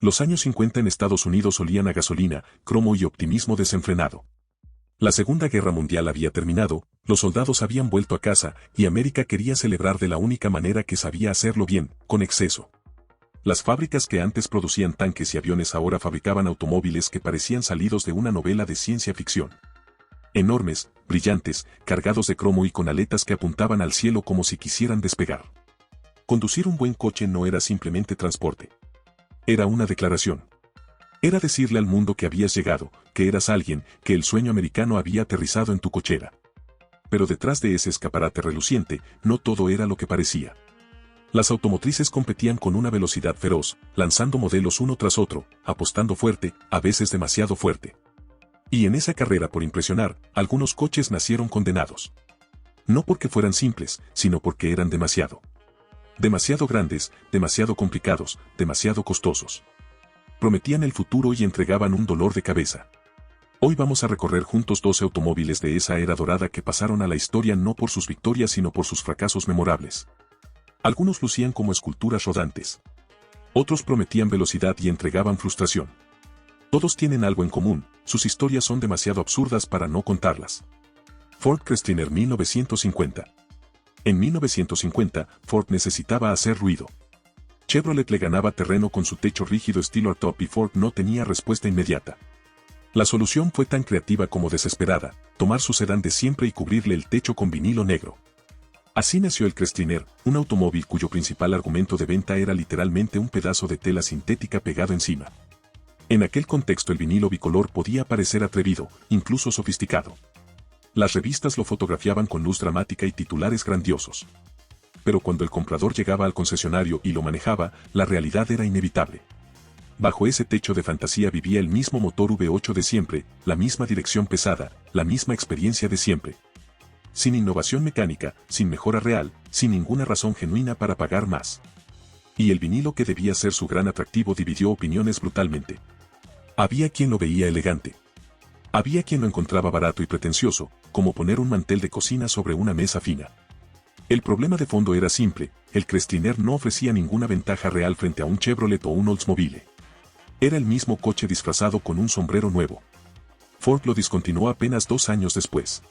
Los años 50 en Estados Unidos olían a gasolina, cromo y optimismo desenfrenado. La Segunda Guerra Mundial había terminado, los soldados habían vuelto a casa, y América quería celebrar de la única manera que sabía hacerlo bien, con exceso. Las fábricas que antes producían tanques y aviones ahora fabricaban automóviles que parecían salidos de una novela de ciencia ficción. Enormes, brillantes, cargados de cromo y con aletas que apuntaban al cielo como si quisieran despegar. Conducir un buen coche no era simplemente transporte. Era una declaración. Era decirle al mundo que habías llegado, que eras alguien, que el sueño americano había aterrizado en tu cochera. Pero detrás de ese escaparate reluciente, no todo era lo que parecía. Las automotrices competían con una velocidad feroz, lanzando modelos uno tras otro, apostando fuerte, a veces demasiado fuerte. Y en esa carrera por impresionar, algunos coches nacieron condenados. No porque fueran simples, sino porque eran demasiado. Demasiado grandes, demasiado complicados, demasiado costosos. Prometían el futuro y entregaban un dolor de cabeza. Hoy vamos a recorrer juntos 12 automóviles de esa era dorada que pasaron a la historia no por sus victorias sino por sus fracasos memorables. Algunos lucían como esculturas rodantes. Otros prometían velocidad y entregaban frustración. Todos tienen algo en común, sus historias son demasiado absurdas para no contarlas. Ford Chrysler 1950. En 1950, Ford necesitaba hacer ruido. Chevrolet le ganaba terreno con su techo rígido estilo hardtop y Ford no tenía respuesta inmediata. La solución fue tan creativa como desesperada, tomar su sedán de siempre y cubrirle el techo con vinilo negro. Así nació el Chrysler, un automóvil cuyo principal argumento de venta era literalmente un pedazo de tela sintética pegado encima. En aquel contexto el vinilo bicolor podía parecer atrevido, incluso sofisticado. Las revistas lo fotografiaban con luz dramática y titulares grandiosos. Pero cuando el comprador llegaba al concesionario y lo manejaba, la realidad era inevitable. Bajo ese techo de fantasía vivía el mismo motor V8 de siempre, la misma dirección pesada, la misma experiencia de siempre. Sin innovación mecánica, sin mejora real, sin ninguna razón genuina para pagar más. Y el vinilo que debía ser su gran atractivo dividió opiniones brutalmente. Había quien lo veía elegante. Había quien lo encontraba barato y pretencioso, como poner un mantel de cocina sobre una mesa fina. El problema de fondo era simple, el Chrysler no ofrecía ninguna ventaja real frente a un Chevrolet o un Oldsmobile. Era el mismo coche disfrazado con un sombrero nuevo. Ford lo discontinuó apenas 2 años después.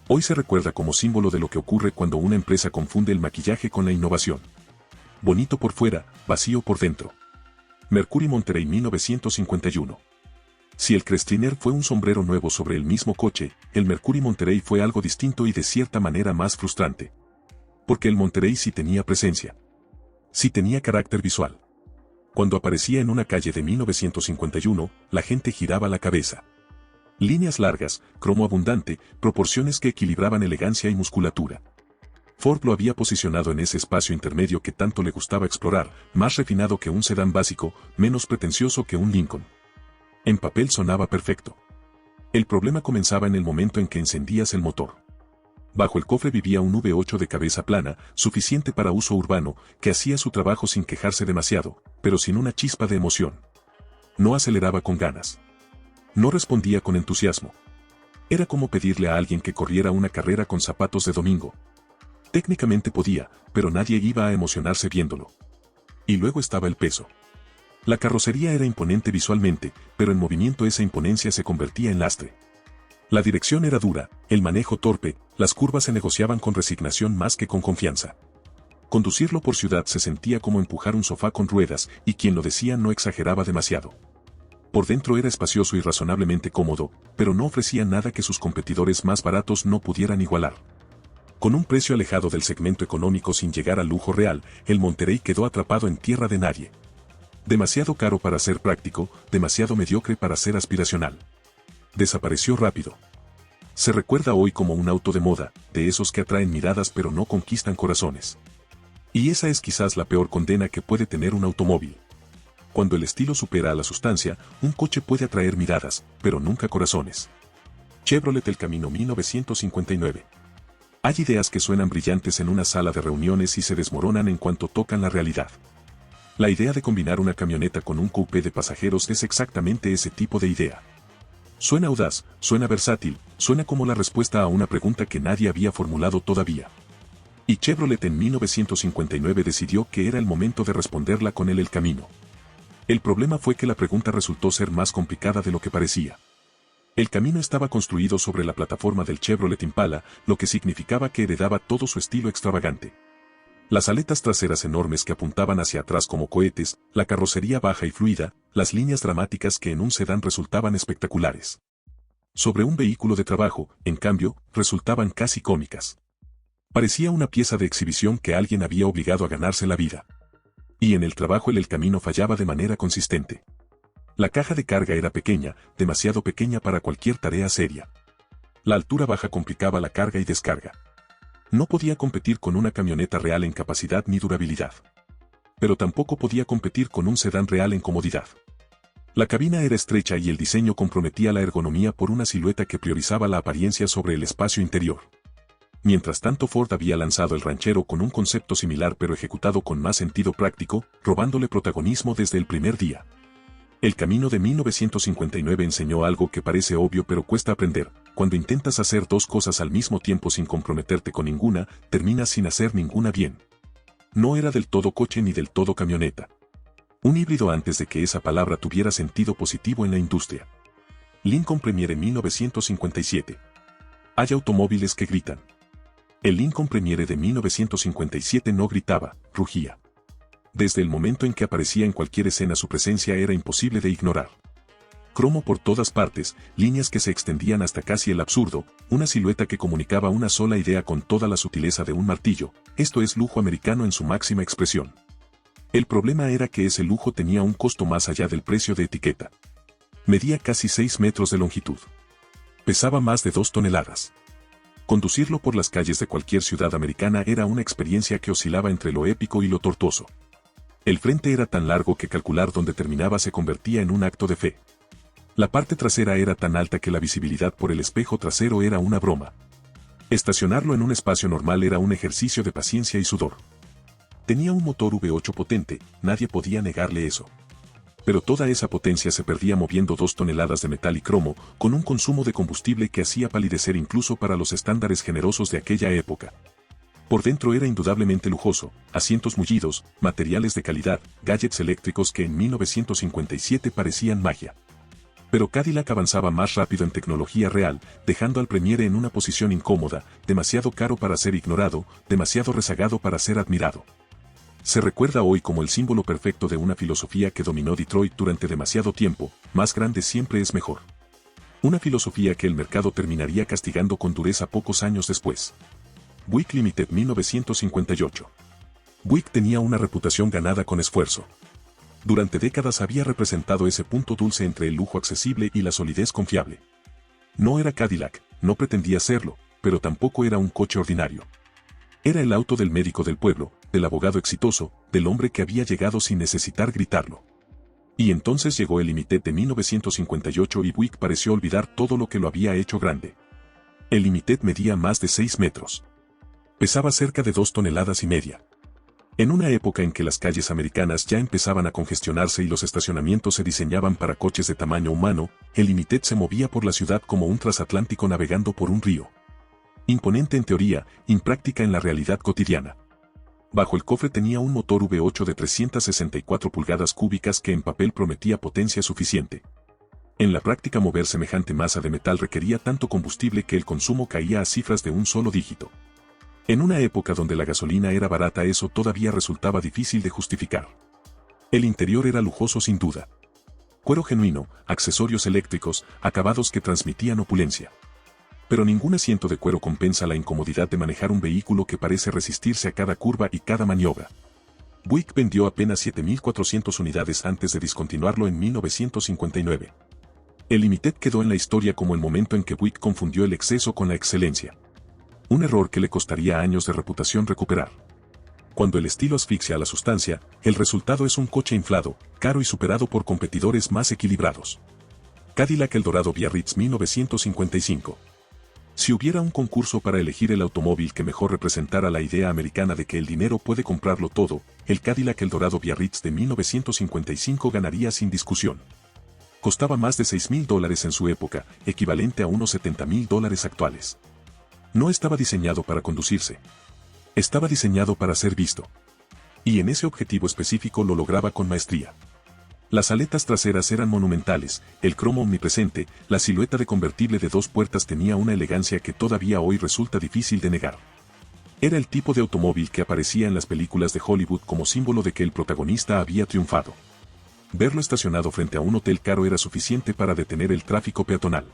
Hoy se recuerda como símbolo de lo que ocurre cuando una empresa confunde el maquillaje con la innovación. Bonito por fuera, vacío por dentro. Mercury Monterey 1951. Si el Chrysler fue un sombrero nuevo sobre el mismo coche, el Mercury Monterey fue algo distinto y de cierta manera más frustrante. Porque el Monterey sí tenía presencia. Sí tenía carácter visual. Cuando aparecía en una calle de 1951, la gente giraba la cabeza. Líneas largas, cromo abundante, proporciones que equilibraban elegancia y musculatura. Ford lo había posicionado en ese espacio intermedio que tanto le gustaba explorar, más refinado que un sedán básico, menos pretencioso que un Lincoln. En papel sonaba perfecto. El problema comenzaba en el momento en que encendías el motor. Bajo el cofre vivía un V8 de cabeza plana, suficiente para uso urbano, que hacía su trabajo sin quejarse demasiado, pero sin una chispa de emoción. No aceleraba con ganas. No respondía con entusiasmo. Era como pedirle a alguien que corriera una carrera con zapatos de domingo. Técnicamente podía, pero nadie iba a emocionarse viéndolo. Y luego estaba el peso. La carrocería era imponente visualmente, pero en movimiento esa imponencia se convertía en lastre. La dirección era dura, el manejo torpe, las curvas se negociaban con resignación más que con confianza. Conducirlo por ciudad se sentía como empujar un sofá con ruedas, y quien lo decía no exageraba demasiado. Por dentro era espacioso y razonablemente cómodo, pero no ofrecía nada que sus competidores más baratos no pudieran igualar. Con un precio alejado del segmento económico sin llegar al lujo real, el Monterey quedó atrapado en tierra de nadie. Demasiado caro para ser práctico, demasiado mediocre para ser aspiracional. Desapareció rápido. Se recuerda hoy como un auto de moda, de esos que atraen miradas pero no conquistan corazones. Y esa es quizás la peor condena que puede tener un automóvil. Cuando el estilo supera a la sustancia, un coche puede atraer miradas, pero nunca corazones. Chevrolet El Camino 1959. Hay ideas que suenan brillantes en una sala de reuniones y se desmoronan en cuanto tocan la realidad. La idea de combinar una camioneta con un coupé de pasajeros es exactamente ese tipo de idea. Suena audaz, suena versátil, suena como la respuesta a una pregunta que nadie había formulado todavía. Y Chevrolet en 1959 decidió que era el momento de responderla con el Camino. El problema fue que la pregunta resultó ser más complicada de lo que parecía. El camino estaba construido sobre la plataforma del Chevrolet Impala, lo que significaba que heredaba todo su estilo extravagante. Las aletas traseras enormes que apuntaban hacia atrás como cohetes, la carrocería baja y fluida, las líneas dramáticas que en un sedán resultaban espectaculares. Sobre un vehículo de trabajo, en cambio, resultaban casi cómicas. Parecía una pieza de exhibición que alguien había obligado a ganarse la vida. Y en el trabajo el camino fallaba de manera consistente. La caja de carga era pequeña, demasiado pequeña para cualquier tarea seria. La altura baja complicaba la carga y descarga. No podía competir con una camioneta real en capacidad ni durabilidad. Pero tampoco podía competir con un sedán real en comodidad. La cabina era estrecha y el diseño comprometía la ergonomía por una silueta que priorizaba la apariencia sobre el espacio interior. Mientras tanto, Ford había lanzado el ranchero con un concepto similar pero ejecutado con más sentido práctico, robándole protagonismo desde el primer día. El camino de 1959 enseñó algo que parece obvio pero cuesta aprender: cuando intentas hacer dos cosas al mismo tiempo sin comprometerte con ninguna, terminas sin hacer ninguna bien. No era del todo coche ni del todo camioneta. Un híbrido antes de que esa palabra tuviera sentido positivo en la industria. Lincoln Premiere 1957. Hay automóviles que gritan. El Lincoln Premiere de 1957 no gritaba, rugía. Desde el momento en que aparecía en cualquier escena su presencia era imposible de ignorar. Cromo por todas partes, líneas que se extendían hasta casi el absurdo, una silueta que comunicaba una sola idea con toda la sutileza de un martillo. Esto es lujo americano en su máxima expresión. El problema era que ese lujo tenía un costo más allá del precio de etiqueta. Medía casi 6 metros de longitud. Pesaba más de 2 toneladas. Conducirlo por las calles de cualquier ciudad americana era una experiencia que oscilaba entre lo épico y lo tortuoso. El frente era tan largo que calcular dónde terminaba se convertía en un acto de fe. La parte trasera era tan alta que la visibilidad por el espejo trasero era una broma. Estacionarlo en un espacio normal era un ejercicio de paciencia y sudor. Tenía un motor V8 potente, nadie podía negarle eso. Pero toda esa potencia se perdía moviendo 2 toneladas de metal y cromo, con un consumo de combustible que hacía palidecer incluso para los estándares generosos de aquella época. Por dentro era indudablemente lujoso, asientos mullidos, materiales de calidad, gadgets eléctricos que en 1957 parecían magia. Pero Cadillac avanzaba más rápido en tecnología real, dejando al Premiere en una posición incómoda, demasiado caro para ser ignorado, demasiado rezagado para ser admirado. Se recuerda hoy como el símbolo perfecto de una filosofía que dominó Detroit durante demasiado tiempo: más grande siempre es mejor. Una filosofía que el mercado terminaría castigando con dureza pocos años después. Buick Limited 1958. Buick tenía una reputación ganada con esfuerzo. Durante décadas había representado ese punto dulce entre el lujo accesible y la solidez confiable. No era Cadillac, no pretendía serlo, pero tampoco era un coche ordinario. Era el auto del médico del pueblo, del abogado exitoso, del hombre que había llegado sin necesitar gritarlo. Y entonces llegó el Limited de 1958 y Buick pareció olvidar todo lo que lo había hecho grande. El Limited medía más de 6 metros. Pesaba cerca de 2 toneladas y media. En una época en que las calles americanas ya empezaban a congestionarse y los estacionamientos se diseñaban para coches de tamaño humano, el Limited se movía por la ciudad como un transatlántico navegando por un río. Imponente en teoría, impráctica en la realidad cotidiana. Bajo el cofre tenía un motor V8 de 364 pulgadas cúbicas que en papel prometía potencia suficiente. En la práctica, mover semejante masa de metal requería tanto combustible que el consumo caía a cifras de un solo dígito. En una época donde la gasolina era barata, eso todavía resultaba difícil de justificar. El interior era lujoso sin duda. Cuero genuino, accesorios eléctricos, acabados que transmitían opulencia. Pero ningún asiento de cuero compensa la incomodidad de manejar un vehículo que parece resistirse a cada curva y cada maniobra. Buick vendió apenas 7.400 unidades antes de discontinuarlo en 1959. El Limited quedó en la historia como el momento en que Buick confundió el exceso con la excelencia. Un error que le costaría años de reputación recuperar. Cuando el estilo asfixia a la sustancia, el resultado es un coche inflado, caro y superado por competidores más equilibrados. Cadillac Eldorado Biarritz 1955. Si hubiera un concurso para elegir el automóvil que mejor representara la idea americana de que el dinero puede comprarlo todo, el Cadillac Eldorado Biarritz de 1955 ganaría sin discusión. Costaba más de $6.000 en su época, equivalente a unos $70.000 actuales. No estaba diseñado para conducirse. Estaba diseñado para ser visto. Y en ese objetivo específico lo lograba con maestría. Las aletas traseras eran monumentales, el cromo omnipresente, la silueta de convertible de 2 puertas tenía una elegancia que todavía hoy resulta difícil de negar. Era el tipo de automóvil que aparecía en las películas de Hollywood como símbolo de que el protagonista había triunfado. Verlo estacionado frente a un hotel caro era suficiente para detener el tráfico peatonal.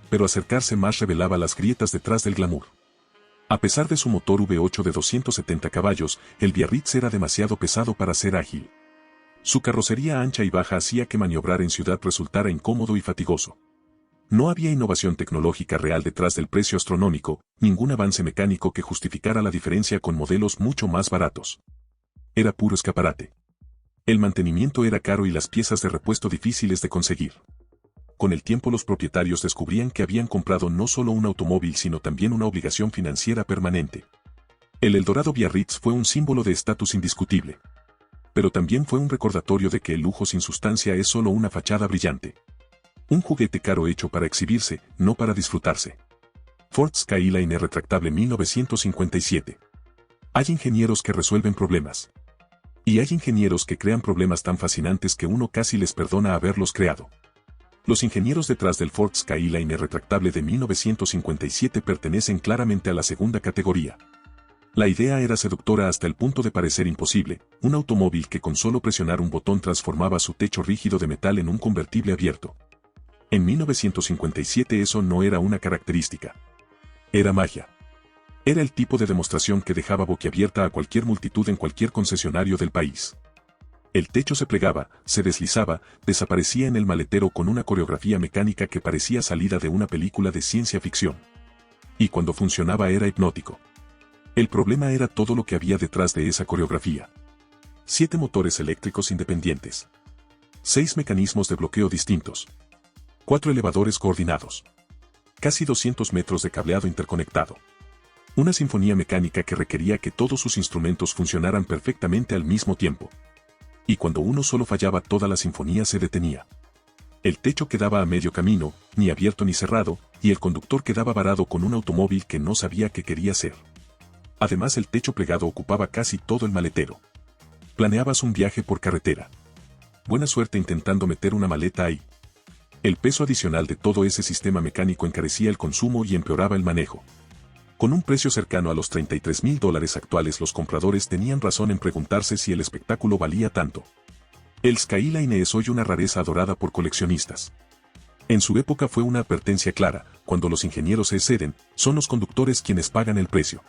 Pero acercarse más revelaba las grietas detrás del glamour. A pesar de su motor V8 de 270 caballos, el Biarritz era demasiado pesado para ser ágil. Su carrocería ancha y baja hacía que maniobrar en ciudad resultara incómodo y fatigoso. No había innovación tecnológica real detrás del precio astronómico, ningún avance mecánico que justificara la diferencia con modelos mucho más baratos. Era puro escaparate. El mantenimiento era caro y las piezas de repuesto difíciles de conseguir. Con el tiempo los propietarios descubrían que habían comprado no solo un automóvil sino también una obligación financiera permanente. El Eldorado Biarritz fue un símbolo de estatus indiscutible. Pero también fue un recordatorio de que el lujo sin sustancia es solo una fachada brillante. Un juguete caro hecho para exhibirse, no para disfrutarse. Ford Skyline retractable 1957. Hay ingenieros que resuelven problemas. Y hay ingenieros que crean problemas tan fascinantes que uno casi les perdona haberlos creado. Los ingenieros detrás del Ford Skyline retractable de 1957 pertenecen claramente a la segunda categoría. La idea era seductora hasta el punto de parecer imposible, un automóvil que con solo presionar un botón transformaba su techo rígido de metal en un convertible abierto. En 1957 eso no era una característica. Era magia. Era el tipo de demostración que dejaba boquiabierta a cualquier multitud en cualquier concesionario del país. El techo se plegaba, se deslizaba, desaparecía en el maletero con una coreografía mecánica que parecía salida de una película de ciencia ficción. Y cuando funcionaba era hipnótico. El problema era todo lo que había detrás de esa coreografía. 7 motores eléctricos independientes. 6 mecanismos de bloqueo distintos. 4 elevadores coordinados. Casi 200 metros de cableado interconectado. Una sinfonía mecánica que requería que todos sus instrumentos funcionaran perfectamente al mismo tiempo. Y cuando uno solo fallaba toda la sinfonía se detenía. El techo quedaba a medio camino, ni abierto ni cerrado, y el conductor quedaba varado con un automóvil que no sabía qué quería hacer. Además el techo plegado ocupaba casi todo el maletero. Planeabas un viaje por carretera. Buena suerte intentando meter una maleta ahí. El peso adicional de todo ese sistema mecánico encarecía el consumo y empeoraba el manejo. Con un precio cercano a los $33,000 actuales los compradores tenían razón en preguntarse si el espectáculo valía tanto. El Skyline es hoy una rareza adorada por coleccionistas. En su época fue una advertencia clara, cuando los ingenieros se exceden, son los conductores quienes pagan el precio.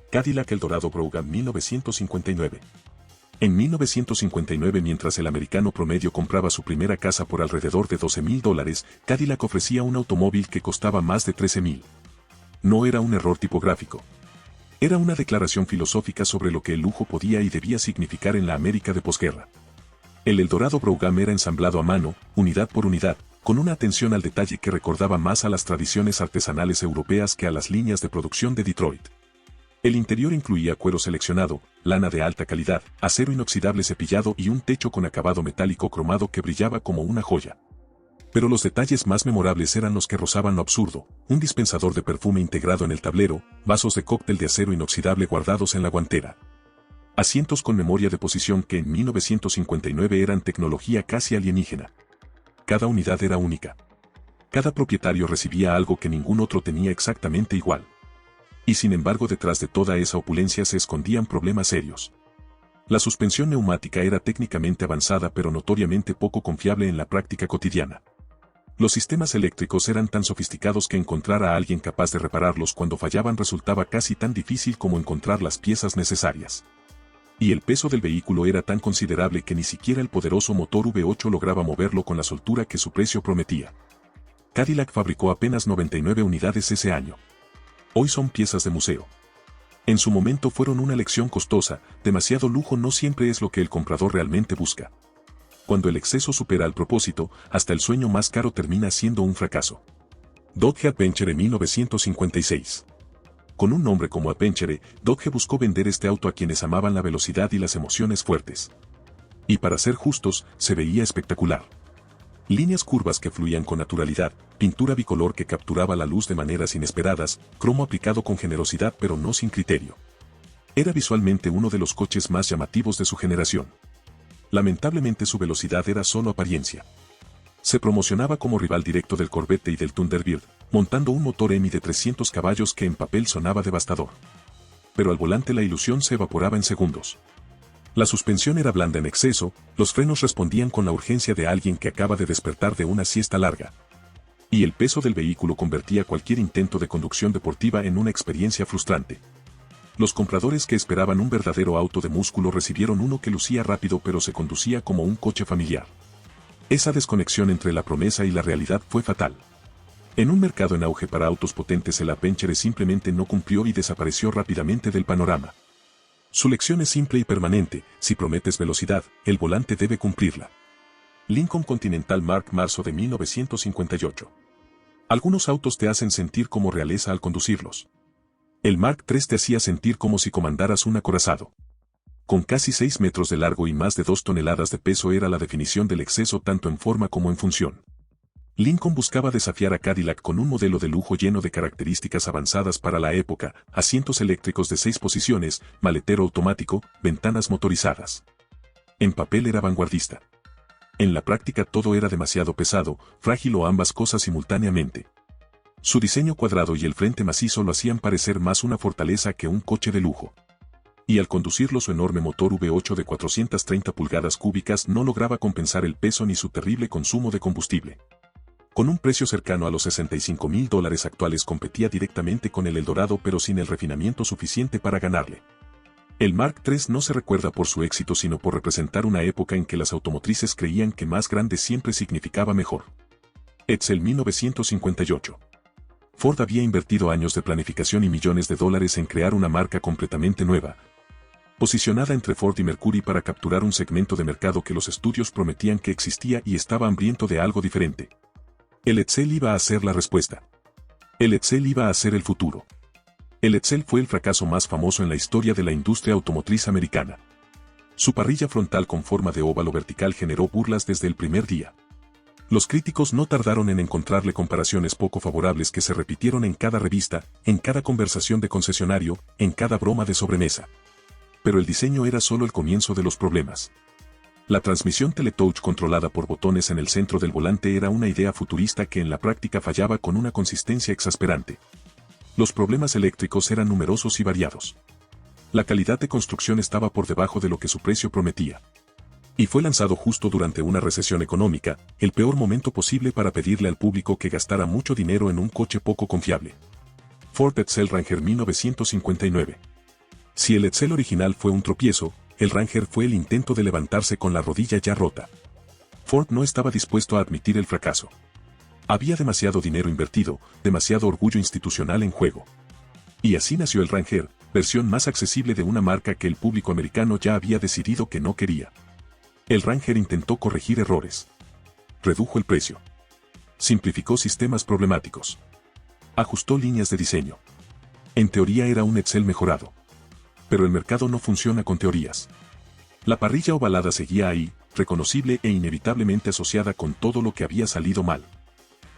Cadillac Eldorado Brougham 1959. En 1959 mientras el americano promedio compraba su primera casa por alrededor de $12,000, Cadillac ofrecía un automóvil que costaba más de $13,000. No era un error tipográfico. Era una declaración filosófica sobre lo que el lujo podía y debía significar en la América de posguerra. El Eldorado Brougham era ensamblado a mano, unidad por unidad, con una atención al detalle que recordaba más a las tradiciones artesanales europeas que a las líneas de producción de Detroit. El interior incluía cuero seleccionado, lana de alta calidad, acero inoxidable cepillado y un techo con acabado metálico cromado que brillaba como una joya. Pero los detalles más memorables eran los que rozaban lo absurdo, un dispensador de perfume integrado en el tablero, vasos de cóctel de acero inoxidable guardados en la guantera. Asientos con memoria de posición que en 1959 eran tecnología casi alienígena. Cada unidad era única. Cada propietario recibía algo que ningún otro tenía exactamente igual. Y sin embargo detrás de toda esa opulencia se escondían problemas serios. La suspensión neumática era técnicamente avanzada pero notoriamente poco confiable en la práctica cotidiana. Los sistemas eléctricos eran tan sofisticados que encontrar a alguien capaz de repararlos cuando fallaban resultaba casi tan difícil como encontrar las piezas necesarias. Y el peso del vehículo era tan considerable que ni siquiera el poderoso motor V8 lograba moverlo con la soltura que su precio prometía. Cadillac fabricó apenas 99 unidades ese año. Hoy son piezas de museo. En su momento fueron una lección costosa, demasiado lujo no siempre es lo que el comprador realmente busca. Cuando el exceso supera al propósito, hasta el sueño más caro termina siendo un fracaso. Dodge Adventure 1956. Con un nombre como Adventure, Dodge buscó vender este auto a quienes amaban la velocidad y las emociones fuertes. Y para ser justos, se veía espectacular. Líneas curvas que fluían con naturalidad, pintura bicolor que capturaba la luz de maneras inesperadas, cromo aplicado con generosidad pero no sin criterio. Era visualmente uno de los coches más llamativos de su generación. Lamentablemente su velocidad era solo apariencia. Se promocionaba como rival directo del Corvette y del Thunderbird, montando un motor Hemi de 300 caballos que en papel sonaba devastador. Pero al volante la ilusión se evaporaba en segundos. La suspensión era blanda en exceso, los frenos respondían con la urgencia de alguien que acaba de despertar de una siesta larga. Y el peso del vehículo convertía cualquier intento de conducción deportiva en una experiencia frustrante. Los compradores que esperaban un verdadero auto de músculo recibieron uno que lucía rápido pero se conducía como un coche familiar. Esa desconexión entre la promesa y la realidad fue fatal. En un mercado en auge para autos potentes el Adventure simplemente no cumplió y desapareció rápidamente del panorama. Su lección es simple y permanente: si prometes velocidad, el volante debe cumplirla. Lincoln Continental Mark, marzo de 1958. Algunos autos te hacen sentir como realeza al conducirlos. El Mark III te hacía sentir como si comandaras un acorazado. Con casi 6 metros de largo y más de 2 toneladas de peso era la definición del exceso tanto en forma como en función. Lincoln buscaba desafiar a Cadillac con un modelo de lujo lleno de características avanzadas para la época: asientos eléctricos de 6 posiciones, maletero automático, ventanas motorizadas. En papel era vanguardista. En la práctica todo era demasiado pesado, frágil o ambas cosas simultáneamente. Su diseño cuadrado y el frente macizo lo hacían parecer más una fortaleza que un coche de lujo. Y al conducirlo su enorme motor V8 de 430 pulgadas cúbicas no lograba compensar el peso ni su terrible consumo de combustible. Con un precio cercano a los $65,000 actuales competía directamente con el Eldorado pero sin el refinamiento suficiente para ganarle. El Mark III no se recuerda por su éxito sino por representar una época en que las automotrices creían que más grande siempre significaba mejor. Edsel 1958. Ford había invertido años de planificación y millones de dólares en crear una marca completamente nueva, posicionada entre Ford y Mercury para capturar un segmento de mercado que los estudios prometían que existía y estaba hambriento de algo diferente. El Edsel iba a ser la respuesta. El Edsel iba a ser el futuro. El Edsel fue el fracaso más famoso en la historia de la industria automotriz americana. Su parrilla frontal con forma de óvalo vertical generó burlas desde el primer día. Los críticos no tardaron en encontrarle comparaciones poco favorables que se repitieron en cada revista, en cada conversación de concesionario, en cada broma de sobremesa. Pero el diseño era solo el comienzo de los problemas. La transmisión Teletouch controlada por botones en el centro del volante era una idea futurista que en la práctica fallaba con una consistencia exasperante. Los problemas eléctricos eran numerosos y variados. La calidad de construcción estaba por debajo de lo que su precio prometía. Y fue lanzado justo durante una recesión económica, el peor momento posible para pedirle al público que gastara mucho dinero en un coche poco confiable. Ford Edsel Ranger 1959. Si el Edsel original fue un tropiezo, el Ranger fue el intento de levantarse con la rodilla ya rota. Ford no estaba dispuesto a admitir el fracaso. Había demasiado dinero invertido, demasiado orgullo institucional en juego. Y así nació el Ranger, versión más accesible de una marca que el público americano ya había decidido que no quería. El Ranger intentó corregir errores. Redujo el precio. Simplificó sistemas problemáticos. Ajustó líneas de diseño. En teoría era un Edsel mejorado. Pero el mercado no funciona con teorías. La parrilla ovalada seguía ahí, reconocible e inevitablemente asociada con todo lo que había salido mal.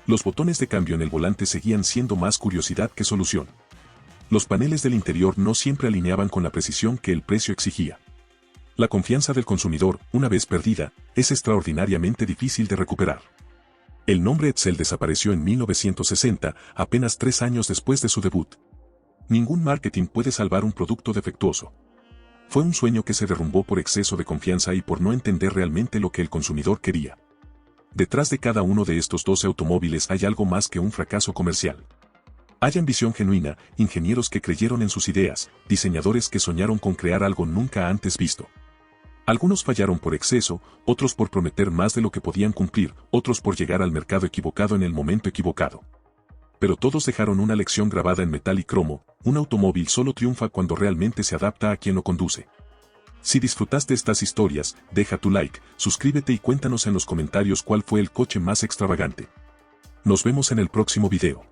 Los botones de cambio en el volante seguían siendo más curiosidad que solución. Los paneles del interior no siempre alineaban con la precisión que el precio exigía. La confianza del consumidor, una vez perdida, es extraordinariamente difícil de recuperar. El nombre Edsel desapareció en 1960, apenas 3 años después de su debut. Ningún marketing puede salvar un producto defectuoso. Fue un sueño que se derrumbó por exceso de confianza y por no entender realmente lo que el consumidor quería. Detrás de cada uno de estos 12 automóviles hay algo más que un fracaso comercial. Hay ambición genuina, ingenieros que creyeron en sus ideas, diseñadores que soñaron con crear algo nunca antes visto. Algunos fallaron por exceso, otros por prometer más de lo que podían cumplir, otros por llegar al mercado equivocado en el momento equivocado. Pero todos dejaron una lección grabada en metal y cromo: un automóvil solo triunfa cuando realmente se adapta a quien lo conduce. Si disfrutaste estas historias, deja tu like, suscríbete y cuéntanos en los comentarios cuál fue el coche más extravagante. Nos vemos en el próximo video.